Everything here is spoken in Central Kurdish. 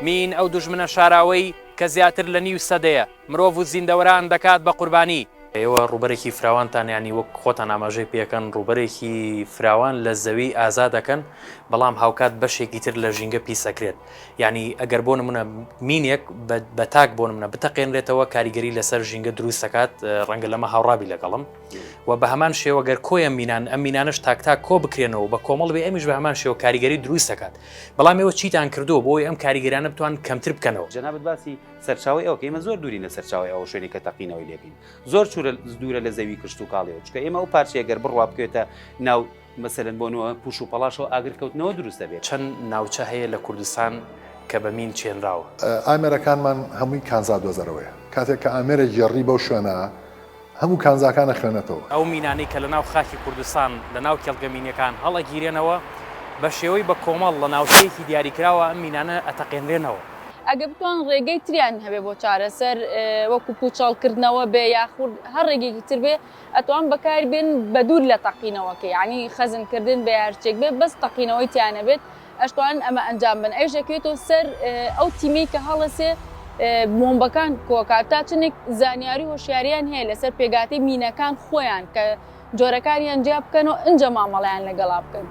مین ئەو دوژمنە شاراوەی کە زیاتر لە نیو سەدەیە مرۆڤ و زیندەوەران دەکات بە قوربانی. ئێوە ڕوبەرێکی فراوانتان ینی وەک خۆتان ئاماژەی پێکەن ڕوبەرێکی فراوان لە زەوی ئازا دەکەن بەڵام هاوکات بەشێکی تر لە ژینگە پیسەکرێت. ینی ئەگەر بۆ نمونە مینێک بە تاک بۆ نمونە بتەقێنرێتەوە کاریگەری لەسەر ژینگە دروست دەکات ڕەنگە لەمە هاوڕابی لەگەڵم و بە هەمان شێوە گەر کۆیە مینان ئەم مینانش تاک کۆ بکرێنەوە بە کۆمەڵ بێ ئەمیش بە هەمان شێوە کاریگەری دروست دەکات. بەڵام ئێوە چیتان کردو بۆی ئەم کاریگەرانە بتوان کەمتر بکەنەوە. جەنابەت باسی سەرچاوی ئەوکە ئێمە زۆر دووری لە سەرچاوی ئەو شوێنی کە تەقینەوەی لێبین زۆر دوورە لە زەوی کشت و کاڵیەوە چکە ئێمە ئەو پارچەیە گەر بڕوا بکوێتە ناو مەسەلەن بۆنەوە پوش و پەڵاشەوە ئاگرکەوتنەوە دروست دەبێت. چەند ناوچە هەیە لە کوردستان کە بە مین چێنراوە؟ ئامێرەکانمان هەمووی کانزا دۆزەرەوەیە کاتێک کە ئامێرە ژێڕی بەو شوێنە هەموو کانزاکانە خوێنێتەوە. ئەو مینانەی کە لە ناو خاکی کوردستان لە ناو کێڵگەمینەکان هەڵەگیرێنەوە بە شێوەی بە کۆمەڵ لە ناوچەیەکی دیاریکراوە ئەم مینانە ئەتەقێنرێنەوە. ئەگە بتوان ڕێگەی تریان هەبێ بۆ چارەسەر وەکو پوچەڵکردنەوە بێ یاخود هەر ڕێگەیەکی تر بێ ئەتوان بەکار بێن بە دوور لە تەقینەوەکە یعنی خەزمکردن بە هەرچێک بێ بەس تەقینەوەی تیانە بێت ئەشتوان ئەمە ئەنجام بن ئەوژەکەوێتەوە سەر ئەو تیمەی کە هەڵەسێ بۆمبەکان کۆکات تا چنێک زانیاری هۆشیاریان هەیە لەسەر پێگاتی مینەکان خۆیان کە جۆرەکانیان جیا بکەن و ئەنجە مامەڵیان لەگەڵا بکەن.